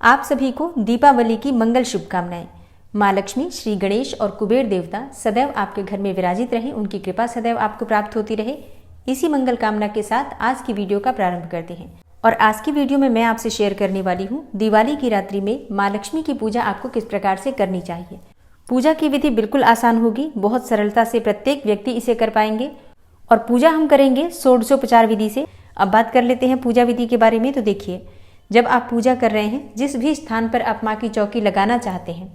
आप सभी को दीपावली की मंगल शुभकामनाएं। माँ लक्ष्मी, श्री गणेश और कुबेर देवता सदैव आपके घर में विराजित रहें, उनकी कृपा सदैव आपको प्राप्त होती रहे। इसी मंगल कामना के साथ आज की वीडियो का प्रारंभ करते हैं। और आज की वीडियो में मैं आपसे शेयर करने वाली हूँ दिवाली की रात्रि में माँ लक्ष्मी की पूजा आपको किस प्रकार से करनी चाहिए। पूजा की विधि बिल्कुल आसान होगी, बहुत सरलता से प्रत्येक व्यक्ति इसे कर पाएंगे और पूजा हम करेंगे षोडशोपचार विधि से। अब बात कर लेते हैं पूजा विधि के बारे में। तो देखिए, जब आप पूजा कर रहे हैं, जिस भी स्थान पर आप माँ की चौकी लगाना चाहते हैं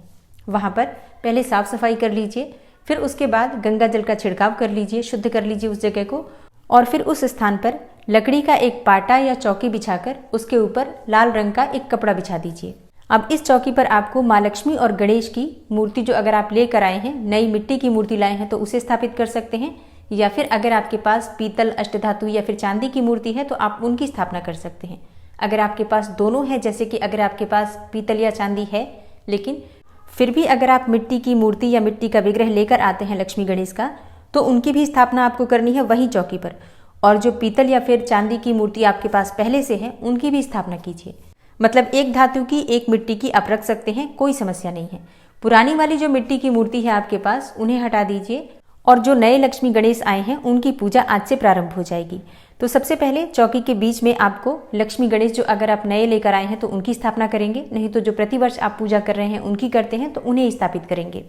वहाँ पर पहले साफ सफाई कर लीजिए। फिर उसके बाद गंगा जल का छिड़काव कर लीजिए, शुद्ध कर लीजिए उस जगह को। और फिर उस स्थान पर लकड़ी का एक पाटा या चौकी बिछाकर उसके ऊपर लाल रंग का एक कपड़ा बिछा दीजिए। अब इस चौकी पर आपको माँ लक्ष्मी और गणेश की मूर्ति, जो अगर आप लेकर आए हैं, नई मिट्टी की मूर्ति लाए हैं तो उसे स्थापित कर सकते हैं, या फिर अगर आपके पास पीतल, अष्टधातु या फिर चांदी की मूर्ति है तो आप उनकी स्थापना कर सकते हैं। अगर आपके पास दोनों है, जैसे कि अगर आपके पास पीतल या चांदी है, लेकिन फिर भी अगर आप मिट्टी की मूर्ति या मिट्टी का विग्रह लेकर आते हैं लक्ष्मी गणेश का, तो उनकी भी स्थापना आपको करनी है वही चौकी पर। और जो पीतल या फिर चांदी की मूर्ति आपके पास पहले से है, उनकी भी स्थापना कीजिए। मतलब एक धातु की, एक मिट्टी की आप रख सकते हैं, कोई समस्या नहीं है। पुरानी वाली जो मिट्टी की मूर्ति है आपके पास, उन्हें हटा दीजिए और जो नए लक्ष्मी गणेश आए हैं उनकी पूजा आज से प्रारंभ हो जाएगी। तो सबसे पहले चौकी के बीच में आपको लक्ष्मी गणेश, जो अगर आप नए लेकर आए हैं तो उनकी स्थापना करेंगे, नहीं तो जो प्रतिवर्ष आप पूजा कर रहे हैं उनकी करते हैं तो उन्हें स्थापित करेंगे।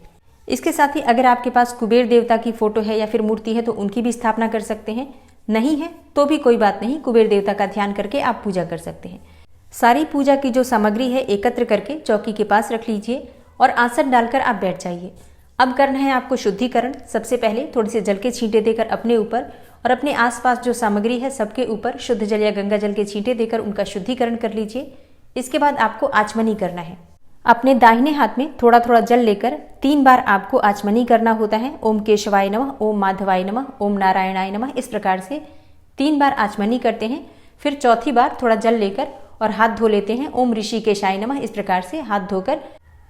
इसके साथ ही अगर आपके पास कुबेर देवता की फोटो है या फिर मूर्ति है तो उनकी भी स्थापना कर सकते हैं। नहीं है तो भी कोई बात नहीं, कुबेर देवता का ध्यान करके आप पूजा कर सकते हैं। सारी पूजा की जो सामग्री है एकत्र करके चौकी के पास रख लीजिए और आसन डालकर आप बैठ जाइए। अब करना है आपको शुद्धिकरण। सबसे पहले थोड़े से जल के छींटे देकर अपने ऊपर और अपने आसपास जो सामग्री है सबके ऊपर शुद्ध जल या गंगा जल के छींटे देकर उनका शुद्धिकरण कर लीजिए। इसके बाद आपको आचमनी करना है। अपने दाहिने हाथ में थोड़ा थोड़ा जल लेकर 3 बार आपको आचमनी करना होता है। ओम केशवाय नमः, ओम माधवाय नमः, ओम नारायणाय नमः, इस प्रकार से 3 बार आचमनी करते हैं। फिर चौथी बार थोड़ा जल लेकर और हाथ धो लेते हैं। ओम ऋषिकेशाय नमः, इस प्रकार से हाथ धोकर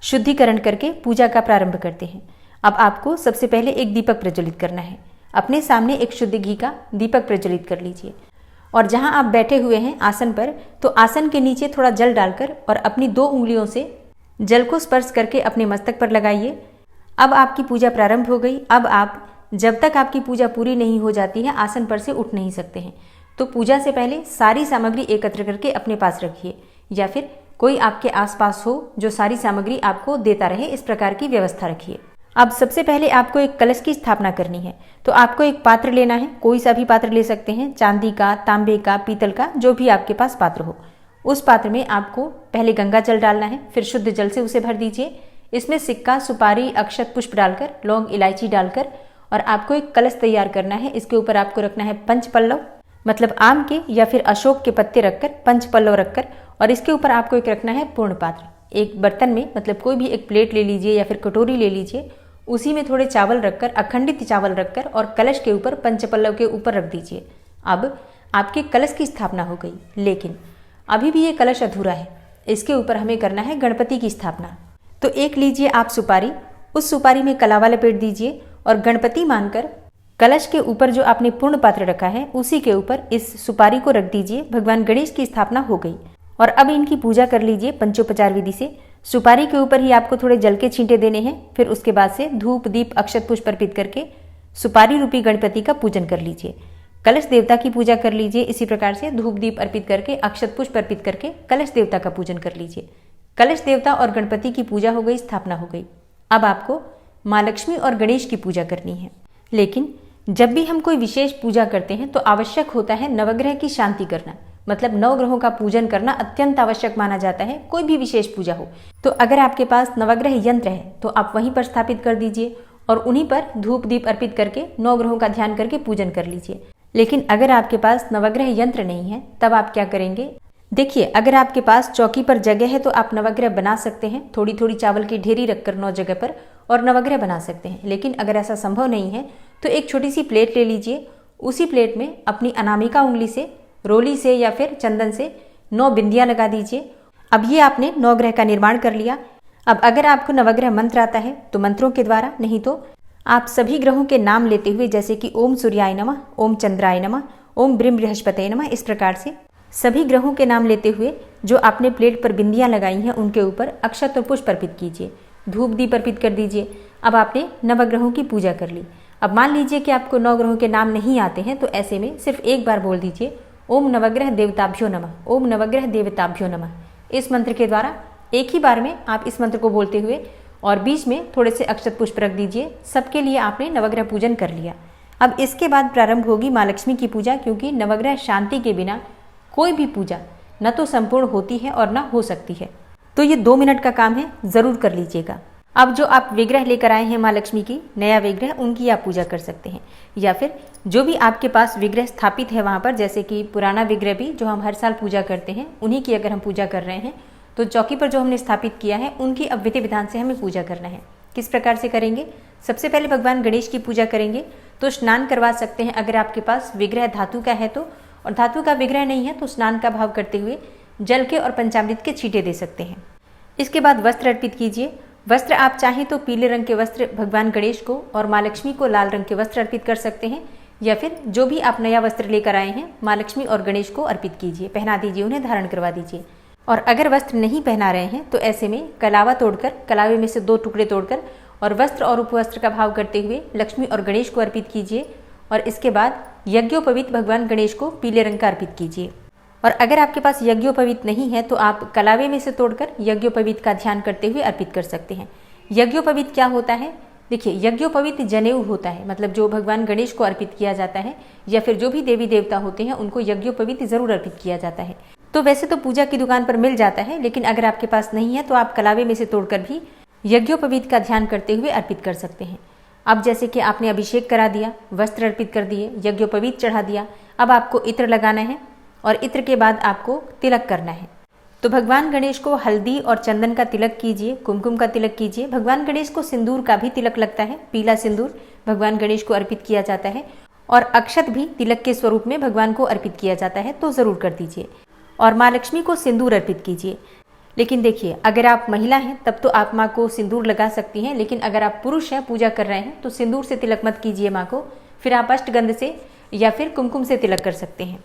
शुद्धिकरण करके पूजा का प्रारंभ करते हैं। अब आपको सबसे पहले एक दीपक प्रज्वलित करना है। अपने सामने एक शुद्ध घी का दीपक प्रज्वलित कर लीजिए और जहां आप बैठे हुए हैं आसन पर, तो आसन के नीचे थोड़ा जल डालकर और अपनी 2 उंगलियों से जल को स्पर्श करके अपने मस्तक पर लगाइए। अब आपकी पूजा प्रारंभ हो गई। अब आप जब तक आपकी पूजा पूरी नहीं हो जाती है आसन पर से उठ नहीं सकते हैं। तो पूजा से पहले सारी सामग्री एकत्र करके अपने पास रखिए, या फिर कोई आपके आसपास हो जो सारी सामग्री आपको देता रहे, इस प्रकार की व्यवस्था रखिए। अब सबसे पहले आपको एक कलश की स्थापना करनी है। तो आपको एक पात्र लेना है, कोई सा भी पात्र ले सकते हैं, चांदी का, तांबे का, पीतल का, जो भी आपके पास पात्र हो। उस पात्र में आपको पहले गंगा जल डालना है, फिर शुद्ध जल से उसे भर दीजिए। इसमें सिक्का, सुपारी, अक्षत, पुष्प डालकर, लौंग, इलायची डालकर और आपको एक कलश तैयार करना है। इसके ऊपर आपको रखना है पंचपल्लव, मतलब आम के या फिर अशोक के पत्ते रखकर, पंचपल्लव रखकर, और इसके ऊपर आपको एक रखना है पूर्ण पात्र। एक बर्तन में, मतलब कोई भी एक प्लेट ले लीजिए या फिर कटोरी ले लीजिए, उसी में थोड़े चावल रखकर, अखंडित चावल रखकर और कलश के ऊपर, पंचपल्लव के ऊपर रख दीजिए। अब आपके कलश की स्थापना हो गई, लेकिन अभी भी ये कलश अधूरा है। इसके ऊपर हमें करना है गणपति की स्थापना। तो एक लीजिए आप सुपारी, उस सुपारी में कलावा लपेट दीजिए और गणपति मानकर कलश के ऊपर जो आपने पूर्ण पात्र रखा है उसी के ऊपर इस सुपारी को रख दीजिए। भगवान गणेश की स्थापना हो गई और अब इनकी पूजा कर लीजिए पंचोपचार विधि से। सुपारी के ऊपर ही आपको थोड़े जल के छींटे देने हैं। फिर उसके बाद से धूप, दीप, अक्षत, पुष्प अर्पित करके सुपारी रूपी गणपति का पूजन कर लीजिए। कलश देवता की पूजा कर लीजिए। इसी प्रकार से धूप, दीप अर्पित करके, अक्षत, पुष्प अर्पित करके कलश देवता का पूजन कर लीजिए। कलश देवता और गणपति की पूजा हो गई, स्थापना हो गई। अब आपको माँ लक्ष्मी और गणेश की पूजा करनी है। लेकिन जब भी हम कोई विशेष पूजा करते हैं तो आवश्यक होता है नवग्रह की शांति करना, मतलब 9 ग्रहों का पूजन करना अत्यंत आवश्यक माना जाता है कोई भी विशेष पूजा हो। तो अगर आपके पास नवग्रह यंत्र है तो आप वहीं पर स्थापित कर दीजिए और उन्हीं पर धूप, दीप अर्पित करके 9 ग्रहों का ध्यान करके पूजन कर लीजिए। लेकिन अगर आपके पास नवग्रह यंत्र नहीं है तब आप क्या करेंगे? देखिए, अगर आपके पास चौकी पर जगह है तो आप नवग्रह बना सकते हैं। थोड़ी थोड़ी चावल की ढेरी रखकर 9 जगह पर और नवग्रह बना सकते हैं। लेकिन अगर ऐसा संभव नहीं है तो एक छोटी सी प्लेट ले लीजिए। उसी प्लेट में अपनी अनामिका उंगली से, रोली से या फिर चंदन से 9 बिंदियां लगा दीजिए। अब ये आपने 9 ग्रह का निर्माण कर लिया। अब अगर आपको नवग्रह मंत्र आता है तो मंत्रों के द्वारा, नहीं तो आप सभी ग्रहों के नाम लेते हुए, जैसे कि ओम सूर्याय नमः, ओम चंद्राय नमः, ओम ब्रह्म बृहस्पते नमः, इस प्रकार से सभी ग्रहों के नाम लेते हुए जो आपने प्लेट पर बिंदियां लगाई हैं उनके ऊपर अक्षत और पुष्प अर्पित कीजिए, धूप दीप अर्पित कर दीजिए। अब आपने नवग्रहों की पूजा कर ली। अब मान लीजिए कि आपको 9 ग्रहों के नाम नहीं आते हैं, तो ऐसे में सिर्फ एक बार बोल दीजिए ओम नवग्रह देवताभ्यो नमः, ओम नवग्रह देवताभ्यो नमः। इस मंत्र के द्वारा एक ही बार में आप इस मंत्र को बोलते हुए और बीच में थोड़े से अक्षत पुष्प रख दीजिए। सबके लिए आपने नवग्रह पूजन कर लिया। अब इसके बाद प्रारंभ होगी माँ लक्ष्मी की पूजा, क्योंकि नवग्रह शांति के बिना कोई भी पूजा न तो संपूर्ण होती है और न हो सकती है। तो ये 2 मिनट का काम है, जरूर कर लीजिएगा। अब जो आप विग्रह लेकर आए हैं माँ लक्ष्मी की, नया विग्रह, उनकी आप पूजा कर सकते हैं, या फिर जो भी आपके पास विग्रह स्थापित है वहाँ पर, जैसे कि पुराना विग्रह भी जो हम हर साल पूजा करते हैं उन्हीं की अगर हम पूजा कर रहे हैं, तो चौकी पर जो हमने स्थापित किया है उनकी अब विधि विधान से हमें पूजा करना है। किस प्रकार से करेंगे? सबसे पहले भगवान गणेश की पूजा करेंगे, तो स्नान करवा सकते हैं अगर आपके पास विग्रह धातु का है तो, और धातु का विग्रह नहीं है तो स्नान का भाव करते हुए जल के और पंचामृत के छींटे दे सकते हैं। इसके बाद वस्त्र अर्पित कीजिए। वस्त्र आप चाहें तो पीले रंग के वस्त्र भगवान गणेश को और माँ लक्ष्मी को लाल रंग के वस्त्र अर्पित कर सकते हैं, या फिर जो भी आप नया वस्त्र लेकर आए हैं माँ लक्ष्मी और गणेश को अर्पित कीजिए, पहना दीजिए, उन्हें धारण करवा दीजिए। और अगर वस्त्र नहीं पहना रहे हैं तो ऐसे में कलावा तोड़कर, कलावे में से 2 टुकड़े तोड़कर और वस्त्र और उपवस्त्र का भाव करते हुए लक्ष्मी और गणेश को अर्पित कीजिए। और इसके बाद यज्ञोपवीत भगवान गणेश को पीले रंग का अर्पित कीजिए। और अगर आपके पास यज्ञोपवीत नहीं है तो आप कलावे में से तोड़कर यज्ञोपवीत का ध्यान करते हुए अर्पित कर सकते हैं। यज्ञोपवीत क्या होता है? देखिए, यज्ञोपवीत जनेऊ होता है, मतलब जो भगवान गणेश को अर्पित किया जाता है, या फिर जो भी देवी देवता होते हैं उनको यज्ञोपवीत जरूर अर्पित किया जाता है। तो वैसे तो पूजा की दुकान पर मिल जाता है, लेकिन अगर आपके पास नहीं है तो आप कलावे में से तोड़कर भी यज्ञोपवीत का ध्यान करते हुए अर्पित कर सकते हैं। अब जैसे कि आपने अभिषेक करा दिया, वस्त्र अर्पित कर दिए, यज्ञोपवीत चढ़ा दिया, अब आपको इत्र लगाना है और इत्र के बाद आपको तिलक करना है। तो भगवान गणेश को हल्दी और चंदन का तिलक कीजिए, कुमकुम का तिलक कीजिए। भगवान गणेश को सिंदूर का भी तिलक लगता है, पीला सिंदूर भगवान गणेश को अर्पित किया जाता है, और अक्षत भी तिलक के स्वरूप में भगवान को अर्पित किया जाता है, तो जरूर कर दीजिए। और माँ लक्ष्मी को सिंदूर अर्पित कीजिए। लेकिन देखिए, अगर आप महिला हैं तब तो आप माँ को सिंदूर लगा सकती हैं, लेकिन अगर आप पुरुष हैं, पूजा कर रहे हैं, तो सिंदूर से तिलक मत कीजिए माँ को, फिर आप अष्टगंध से या फिर कुमकुम से तिलक कर सकते हैं।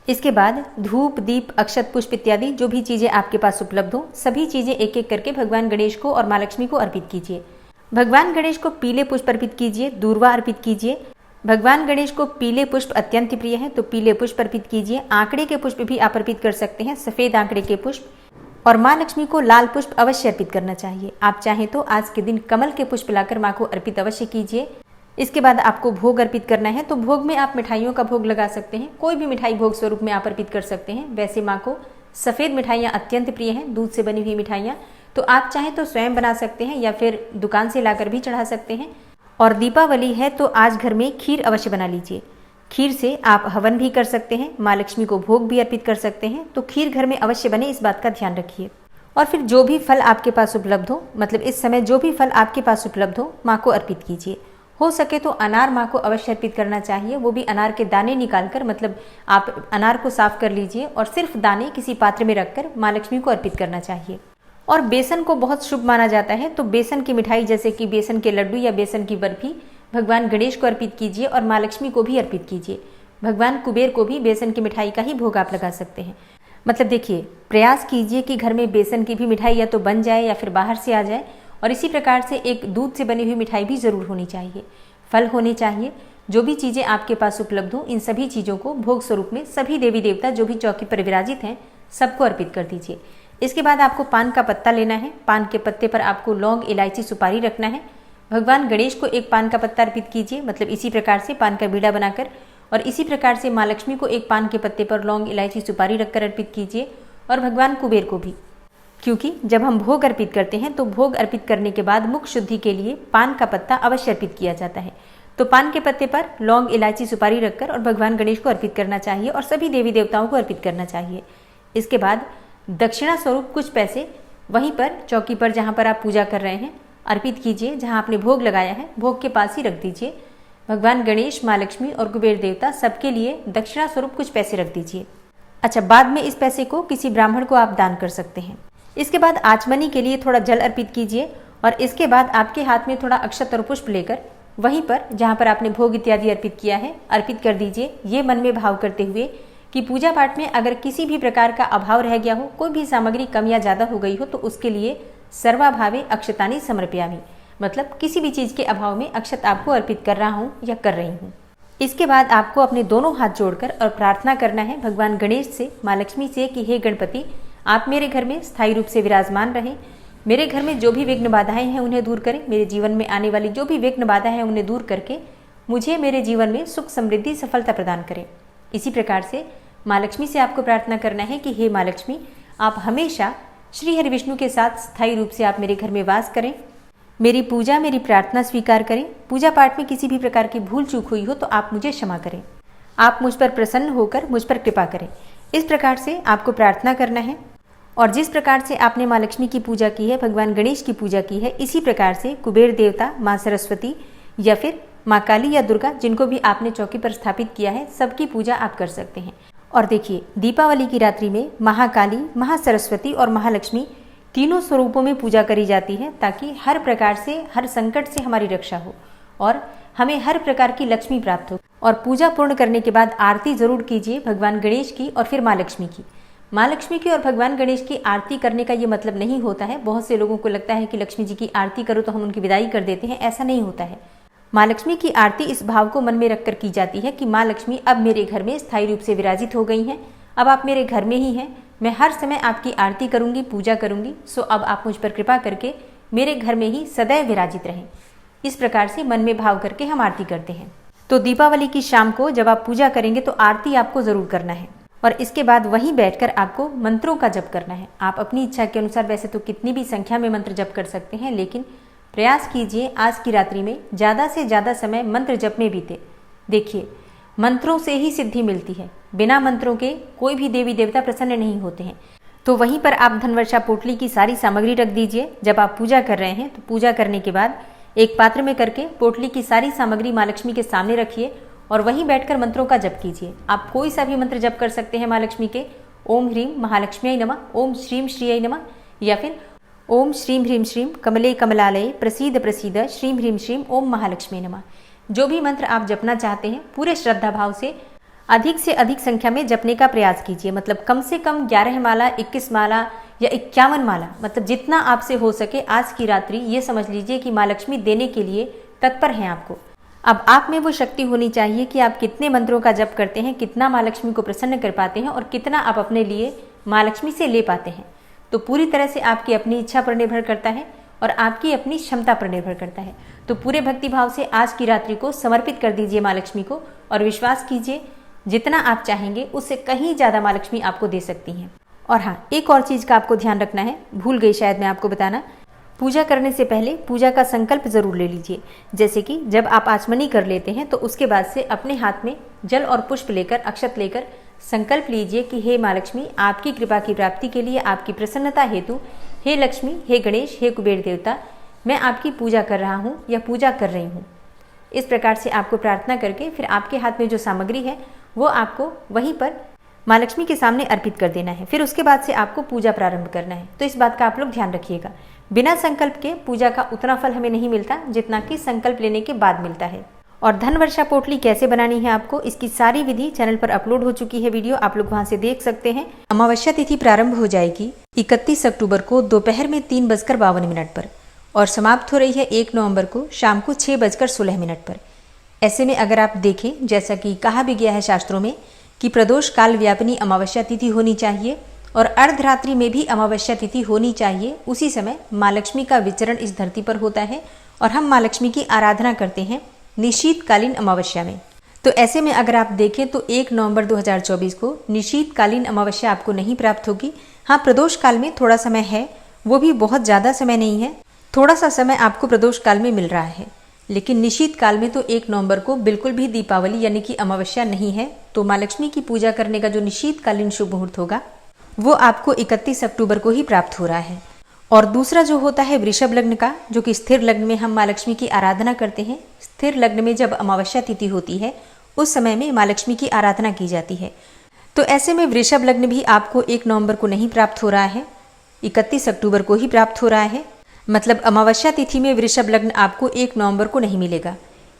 इसके बाद धूप दीप अक्षत पुष्प इत्यादि जो भी चीजें आपके पास उपलब्ध हो, सभी चीजें एक एक करके भगवान गणेश को और माँ लक्ष्मी को अर्पित कीजिए। भगवान गणेश को पीले पुष्प अर्पित कीजिए, दूर्वा अर्पित कीजिए। भगवान गणेश को पीले पुष्प अत्यंत प्रिय है, तो पीले पुष्प अर्पित कीजिए। आंकड़े के पुष्प भी आप अर्पित कर सकते हैं, सफेद आंकड़े के पुष्प। और माँ लक्ष्मी को लाल पुष्प अवश्य अर्पित करना चाहिए। आप चाहें तो आज के दिन कमल के पुष्प लाकर माँ को अर्पित अवश्य कीजिए। इसके बाद आपको भोग अर्पित करना है, तो भोग में आप मिठाइयों का भोग लगा सकते हैं, कोई भी मिठाई भोग स्वरूप में आप अर्पित कर सकते हैं। वैसे माँ को सफ़ेद मिठाइयाँ अत्यंत प्रिय हैं, दूध से बनी हुई मिठाइयाँ, तो आप चाहें तो स्वयं बना सकते हैं या फिर दुकान से लाकर भी चढ़ा सकते हैं। और दीपावली है तो आज घर में खीर अवश्य बना लीजिए। खीर से आप हवन भी कर सकते हैं, माँ लक्ष्मी को भोग भी अर्पित कर सकते हैं, तो खीर घर में अवश्य बने, इस बात का ध्यान रखिए। और फिर जो भी फल आपके पास उपलब्ध हो, मतलब इस समय जो भी फल आपके पास उपलब्ध हो, माँ को अर्पित कीजिए। हो सके तो अनार माँ को अवश्य अर्पित करना चाहिए, वो भी अनार के दाने निकालकर, मतलब आप अनार को साफ कर लीजिए और सिर्फ दाने किसी पात्र में रखकर माँ लक्ष्मी को अर्पित करना चाहिए। और बेसन को बहुत शुभ माना जाता है, तो बेसन की मिठाई जैसे कि बेसन के लड्डू या बेसन की बर्फी भगवान गणेश को अर्पित कीजिए और माँ लक्ष्मी को भी अर्पित कीजिए। भगवान कुबेर को भी बेसन की मिठाई का ही भोग आप लगा सकते हैं। मतलब देखिए, प्रयास कीजिए कि घर में बेसन की भी मिठाई या तो बन जाए या फिर बाहर से आ जाए, और इसी प्रकार से एक दूध से बनी हुई मिठाई भी जरूर होनी चाहिए। फल होने चाहिए। जो भी चीज़ें आपके पास उपलब्ध हो, इन सभी चीज़ों को भोग स्वरूप में सभी देवी देवता जो भी चौकी पर विराजित हैं सबको अर्पित कर दीजिए। इसके बाद आपको पान का पत्ता लेना है। पान के पत्ते पर आपको लौंग इलायची सुपारी रखना है। भगवान गणेश को एक पान का पत्ता अर्पित कीजिए, मतलब इसी प्रकार से पान का बीड़ा बनाकर, और इसी प्रकार से माँ लक्ष्मी को एक पान के पत्ते पर लौंग इलायची सुपारी रखकर अर्पित कीजिए, और भगवान कुबेर को भी। क्योंकि जब हम भोग अर्पित करते हैं तो भोग अर्पित करने के बाद मुख शुद्धि के लिए पान का पत्ता अवश्य अर्पित किया जाता है। तो पान के पत्ते पर लौंग इलायची सुपारी रखकर और भगवान गणेश को अर्पित करना चाहिए और सभी देवी देवताओं को अर्पित करना चाहिए। इसके बाद दक्षिणा स्वरूप कुछ पैसे वहीं पर चौकी पर जहाँ पर आप पूजा कर रहे हैं अर्पित कीजिए, जहाँ आपने भोग लगाया है भोग के पास ही रख दीजिए। भगवान गणेश, माँ लक्ष्मी और कुबेर देवता सबके लिए दक्षिणा स्वरूप कुछ पैसे रख दीजिए। अच्छा, बाद में इस पैसे को किसी ब्राह्मण को आप दान कर सकते हैं। इसके बाद आचमनी के लिए थोड़ा जल अर्पित कीजिए, और इसके बाद आपके हाथ में थोड़ा अक्षत और पुष्प लेकर वहीं पर जहाँ पर आपने भोग इत्यादि अर्पित किया है अर्पित कर दीजिए। ये मन में भाव करते हुए कि पूजा पाठ में अगर किसी भी प्रकार का अभाव रह गया हो, कोई भी सामग्री कम या ज़्यादा हो गई हो, तो उसके लिए सर्वाभावे अक्षतानि समर्पयामि, मतलब किसी भी चीज़ के अभाव में अक्षत आपको अर्पित कर रहा हूँ या कर रही हूँ। इसके बाद आपको अपने दोनों हाथ जोड़कर और प्रार्थना करना है भगवान गणेश से, माँ लक्ष्मी से कि हे गणपति, आप मेरे घर में स्थायी रूप से विराजमान रहें। मेरे घर में जो भी विघ्न बाधाएं हैं उन्हें दूर करें। मेरे जीवन में आने वाली जो भी विघ्न बाधाएं हैं उन्हें दूर करके मुझे मेरे जीवन में सुख समृद्धि सफलता प्रदान करें। इसी प्रकार से माँ लक्ष्मी से आपको प्रार्थना करना है कि हे माँ लक्ष्मी, आप हमेशा श्री हरि विष्णु के साथ स्थायी रूप से आप मेरे घर में वास करें। मेरी पूजा, मेरी प्रार्थना स्वीकार करें। पूजा पाठ में किसी भी प्रकार की भूल चूक हुई हो तो आप मुझे क्षमा करें। आप मुझ पर प्रसन्न होकर मुझ पर कृपा करें। इस प्रकार से आपको प्रार्थना करना है। और जिस प्रकार से आपने माँ लक्ष्मी की पूजा की है, भगवान गणेश की पूजा की है, इसी प्रकार से कुबेर देवता, माँ सरस्वती या फिर माँ काली या दुर्गा, जिनको भी आपने चौकी पर स्थापित किया है, सबकी पूजा आप कर सकते हैं। और देखिए, दीपावली की रात्रि में महाकाली, महासरस्वती और महालक्ष्मी तीनों स्वरूपों में पूजा करी जाती है, ताकि हर प्रकार से, हर संकट से हमारी रक्षा हो और हमें हर प्रकार की लक्ष्मी प्राप्त हो। और पूजा पूर्ण करने के बाद आरती जरूर कीजिए भगवान गणेश की और फिर माँ लक्ष्मी की। माँ लक्ष्मी की और भगवान गणेश की आरती करने का ये मतलब नहीं होता है, बहुत से लोगों को लगता है कि लक्ष्मी जी की आरती करो तो हम उनकी विदाई कर देते हैं। ऐसा नहीं होता है। माँ लक्ष्मी की आरती इस भाव को मन में रखकर की जाती है कि माँ लक्ष्मी अब मेरे घर में स्थायी रूप से विराजित हो गई हैं। अब आप मेरे घर में ही हैं। मैं हर समय आपकी आरती करूंगी, पूजा करूंगी। सो अब आप मुझ पर कृपा करके मेरे घर में ही सदैव विराजित रहें। इस प्रकार से मन में भाव करके हम आरती करते हैं। तो दीपावली की शाम को जब आप पूजा करेंगे तो आरती आपको जरूर करना है और इसके बाद वहीं बैठकर आपको मंत्रों का जप करना है। आप अपनी इच्छा के अनुसार वैसे तो कितनी भी संख्या में मंत्र जप कर सकते हैं, लेकिन प्रयास कीजिए आज की रात्रि में ज़्यादा से ज़्यादा समय मंत्र जप में बीते। देखिए, मंत्रों से ही सिद्धि मिलती है। बिना मंत्रों के कोई भी देवी देवता प्रसन्न नहीं होते हैं। तो वहीं पर आप धनवर्षा पोटली की सारी सामग्री रख दीजिए। जब आप पूजा कर रहे हैं तो पूजा करने के बाद एक पात्र में करके पोटली की सारी सामग्री माँ लक्ष्मी के सामने रखिए और वहीं बैठकर मंत्रों का जप कीजिए। आप कोई सा भी मंत्र जप कर सकते हैं माँ लक्ष्मी के। ओम ह्रीं महालक्ष्म्यै नमः, ओम श्रीं श्रीयै नमः, या फिर ओम श्रीं ह्रीं श्रीं कमले कमलालये प्रसीद प्रसीद श्रीं ह्रीं श्रीं ओम महालक्ष्म्यै नमः। जो भी मंत्र आप जपना चाहते हैं पूरे श्रद्धा भाव से अधिक संख्या में जपने का प्रयास कीजिए। मतलब कम से कम 11 माला, 21 माला या 51 माला, मतलब जितना आपसे हो सके आज की रात्रि ये समझ लीजिए कि माँ लक्ष्मी देने के लिए तत्पर हैं आपको। अब आप में वो शक्ति होनी चाहिए कि आप कितने मंत्रों का जप करते हैं, कितना माँ लक्ष्मी को प्रसन्न कर पाते हैं और कितना आप अपने लिए माँ लक्ष्मी से ले पाते हैं। तो पूरी तरह से आपकी अपनी इच्छा पर निर्भर करता है और आपकी अपनी क्षमता पर निर्भर करता है। तो पूरे भक्ति भाव से आज की रात्रि को समर्पित कर दीजिए माँ लक्ष्मी को और विश्वास कीजिए जितना आप चाहेंगे उससे कहीं ज़्यादा माँ लक्ष्मी आपको दे सकती हैं। और हाँ, एक और चीज़ का आपको ध्यान रखना है, भूल गई शायद मैं आपको बताना। पूजा करने से पहले पूजा का संकल्प जरूर ले लीजिए। जैसे कि जब आप आचमनी कर लेते हैं तो उसके बाद से अपने हाथ में जल और पुष्प लेकर, अक्षत लेकर संकल्प लीजिए कि हे माँ लक्ष्मी, आपकी कृपा की प्राप्ति के लिए, आपकी प्रसन्नता हेतु, हे लक्ष्मी, हे गणेश, हे कुबेर देवता, मैं आपकी पूजा कर रहा हूँ या पूजा कर रही हूँ। इस प्रकार से आपको प्रार्थना करके फिर आपके हाथ में जो सामग्री है वो आपको वहीं पर माँ लक्ष्मी के सामने अर्पित कर देना है। फिर उसके बाद से आपको पूजा प्रारंभ करना है। तो इस बात का आप लोग ध्यान रखिएगा। बिना संकल्प के पूजा का उतना फल हमें नहीं मिलता जितना कि संकल्प लेने के बाद मिलता है। और धन वर्षा पोटली कैसे बनानी है आपको, इसकी सारी विधि चैनल पर अपलोड हो चुकी है वीडियो, आप लोग वहां से देख सकते हैं। अमावस्या तिथि प्रारंभ हो जाएगी 31 अक्टूबर को दोपहर में 3:52 पर और समाप्त हो रही है 1 नवंबर को शाम को 6:16 पर। ऐसे में अगर आप देखें, जैसा कि कहा भी गया है शास्त्रों में कि प्रदोष काल व्यापिनी अमावस्या तिथि होनी चाहिए और अर्धरात्रि में भी अमावस्या तिथि होनी चाहिए। उसी समय माँ लक्ष्मी का विचरण इस धरती पर होता है और हम माँ लक्ष्मी की आराधना करते हैं निशीतकालीन अमावस्या में। तो ऐसे में अगर आप देखें तो 1 नवंबर 2024 को निशीतकालीन अमावस्या आपको नहीं प्राप्त होगी। हाँ, प्रदोष काल में थोड़ा समय है, वो भी बहुत ज़्यादा समय नहीं है, थोड़ा सा समय आपको प्रदोष काल में मिल रहा है। लेकिन निशीत काल में तो 1 नवंबर को बिल्कुल भी दीपावली यानी कि अमावस्या नहीं है। तो माँ लक्ष्मी की पूजा करने का जो निशीतकालीन शुभ मुहूर्त होगा वो आपको 31 अक्टूबर को ही प्राप्त हो रहा है। और दूसरा जो होता है वृषभ लग्न का, जो कि स्थिर लग्न में हम माँ लक्ष्मी की आराधना करते हैं। स्थिर लग्न में जब अमावस्या तिथि होती है उस समय में माँ लक्ष्मी की आराधना की जाती है। तो ऐसे में वृषभ लग्न भी आपको 1 नवंबर को नहीं प्राप्त हो रहा है, 31 अक्टूबर को ही प्राप्त हो रहा है। मतलब अमावस्या तिथि में वृषभ लग्न आपको 1 नवंबर को नहीं मिलेगा।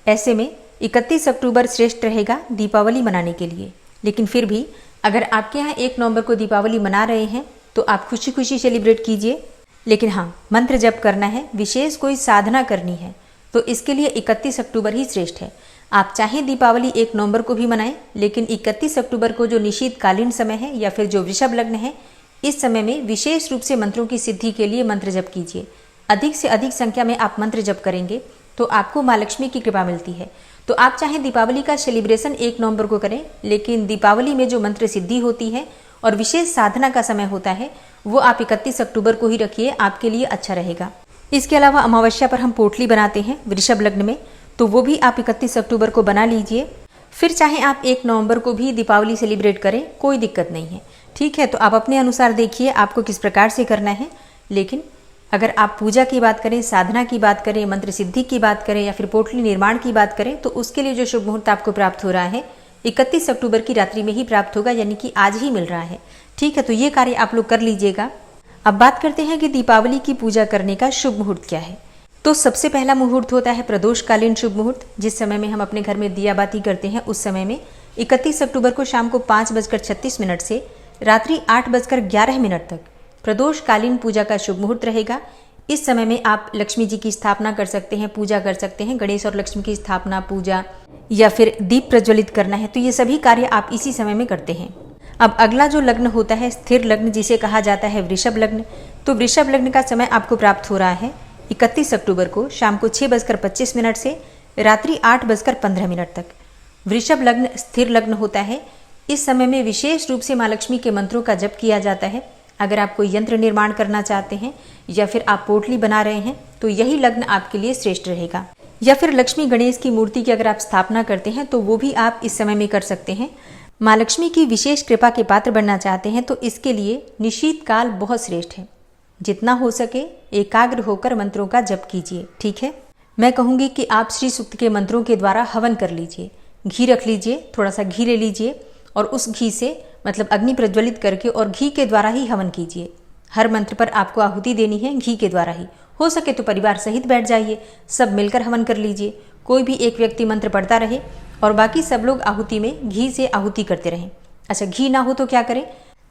ऐसे में 31 अक्टूबर श्रेष्ठ रहेगा दीपावली मनाने के लिए। लेकिन फिर भी अगर आपके यहाँ 1 नवंबर को दीपावली मना रहे हैं तो आप खुशी खुशी सेलिब्रेट कीजिए, लेकिन हाँ, मंत्र जप करना है, विशेष कोई साधना करनी है तो इसके लिए 31 अक्टूबर ही श्रेष्ठ है। आप चाहे दीपावली 1 नवंबर को भी मनाएं, लेकिन 31 अक्टूबर को जो निशीतकालीन समय है या फिर जो वृषभ लग्न है, इस समय में विशेष रूप से मंत्रों की सिद्धि के लिए मंत्र जप कीजिए। अधिक से अधिक संख्या में आप मंत्र जप करेंगे तो आपको माँ लक्ष्मी की कृपा मिलती है। तो आप चाहे दीपावली का सेलिब्रेशन 1 नवंबर को करें, लेकिन दीपावली में जो मंत्र सिद्धि होती है और विशेष साधना का समय होता है वो आप 31 अक्टूबर को ही रखिए, आपके लिए अच्छा रहेगा। इसके अलावा अमावस्या पर हम पोटली बनाते हैं वृषभ लग्न में, तो वो भी आप 31 अक्टूबर को बना लीजिए। फिर चाहे आप 1 नवंबर को भी दीपावली सेलिब्रेट करें, कोई दिक्कत नहीं है। ठीक है, तो आप अपने अनुसार देखिए आपको किस प्रकार से करना है। लेकिन अगर आप पूजा की बात करें, साधना की बात करें, मंत्र सिद्धि की बात करें या फिर पोटली निर्माण की बात करें, तो उसके लिए जो शुभ मुहूर्त आपको प्राप्त हो रहा है 31 अक्टूबर की रात्रि में ही प्राप्त होगा, यानी कि आज ही मिल रहा है। ठीक है, तो ये कार्य आप लोग कर लीजिएगा। अब बात करते हैं कि दीपावली की पूजा करने का शुभ मुहूर्त क्या है। तो सबसे पहला मुहूर्त होता है प्रदोषकालीन शुभ मुहूर्त, जिस समय में हम अपने घर में दिया बाती करते हैं। उस समय में 31 अक्टूबर को शाम को 5:36 से रात्रि 8:11 तक प्रदोषकालीन पूजा का शुभ मुहूर्त रहेगा। इस समय में आप लक्ष्मी जी की स्थापना कर सकते हैं, पूजा कर सकते हैं। गणेश और लक्ष्मी की स्थापना, पूजा या फिर दीप प्रज्वलित करना है, तो ये सभी कार्य आप इसी समय में करते हैं। अब अगला जो लग्न होता है स्थिर लग्न, जिसे कहा जाता है वृषभ लग्न, तो वृषभ लग्न का समय आपको प्राप्त हो रहा है 31 अक्टूबर को शाम को 6:25 से रात्रि 8:15 तक। वृषभ लग्न स्थिर लग्न होता है। इस समय में विशेष रूप से माँ लक्ष्मी के मंत्रों का जप किया जाता है। अगर आप कोई यंत्र निर्माण करना चाहते हैं या फिर आप पोटली बना रहे हैं तो यही लग्न आपके लिए श्रेष्ठ रहेगा। या फिर लक्ष्मी गणेश की मूर्ति की अगर आप स्थापना करते हैं तो वो भी आप इस समय में कर सकते हैं। माँ लक्ष्मी की विशेष कृपा के पात्र बनना चाहते हैं तो इसके लिए निशीत काल बहुत श्रेष्ठ है। जितना हो सके एकाग्र होकर मंत्रों का जप कीजिए। ठीक है, मैं कहूँगी कि आप श्री सूक्त के मंत्रों के द्वारा हवन कर लीजिए। घी रख लीजिए, थोड़ा सा घी ले लीजिए और उस घी से मतलब अग्नि प्रज्वलित करके और घी के द्वारा ही हवन कीजिए। हर मंत्र पर आपको आहुति देनी है घी के द्वारा ही। हो सके तो परिवार सहित बैठ जाइए, सब मिलकर हवन कर लीजिए। कोई भी एक व्यक्ति मंत्र पढ़ता रहे और बाकी सब लोग आहुति में घी से आहुति करते रहें। अच्छा, घी ना हो तो क्या करें?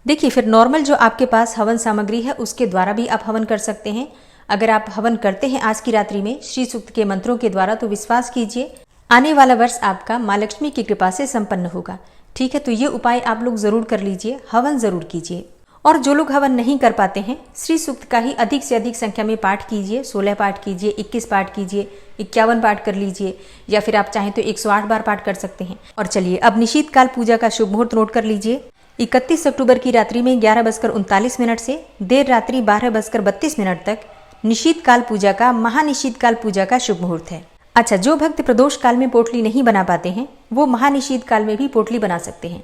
देखिए, फिर नॉर्मल जो आपके पास हवन सामग्री है उसके द्वारा भी आप हवन कर सकते हैं। अगर आप हवन करते हैं आज की रात्रि में श्री सूक्त के मंत्रों के द्वारा तो विश्वास कीजिए आने वाला वर्ष आपका माँ लक्ष्मी की कृपा से संपन्न होगा। ठीक है, तो ये उपाय आप लोग जरूर कर लीजिए, हवन जरूर कीजिए। और जो लोग हवन नहीं कर पाते हैं, श्री सूक्त का ही अधिक से अधिक संख्या में पाठ कीजिए। 16 पाठ कीजिए, 21 पाठ कीजिए, 51 पाठ कर लीजिए या फिर आप चाहें तो 108 बार पाठ कर सकते हैं। और चलिए अब निशीत काल पूजा का शुभ मुहूर्त नोट कर लीजिए। 31 अक्टूबर की रात्रि में 11:39 से देर रात्रि 12:32 तक निशीत काल पूजा का महानिशीत काल पूजा का शुभ मुहूर्त है। अच्छा, जो भक्त प्रदोष काल में पोटली नहीं बना पाते हैं वो महानिशीत काल में भी पोटली बना सकते हैं।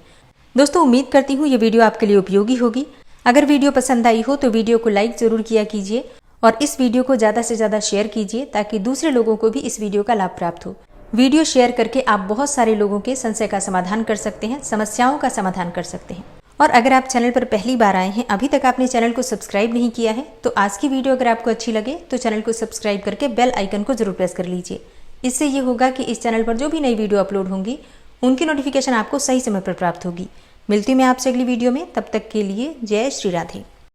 दोस्तों, उम्मीद करती हूँ ये वीडियो आपके लिए उपयोगी होगी। अगर वीडियो पसंद आई हो तो वीडियो को लाइक जरूर किया कीजिए और इस वीडियो को ज़्यादा से ज़्यादा शेयर कीजिए ताकि दूसरे लोगों को भी इस वीडियो का लाभ प्राप्त हो। वीडियो शेयर करके आप बहुत सारे लोगों के संशय का समाधान कर सकते हैं, समस्याओं का समाधान कर सकते हैं। और अगर आप चैनल पर पहली बार आए हैं, अभी तक आपने चैनल को सब्सक्राइब नहीं किया है, तो आज की वीडियो अगर आपको अच्छी लगे तो चैनल को सब्सक्राइब करके बेल आइकन को जरूर प्रेस कर लीजिए। इससे ये होगा कि इस चैनल पर जो भी नई वीडियो अपलोड होंगी उनकी नोटिफिकेशन आपको सही समय पर प्राप्त होगी। मिलती हूँ मैं आपसे अगली वीडियो में, तब तक के लिए जय श्री राधे।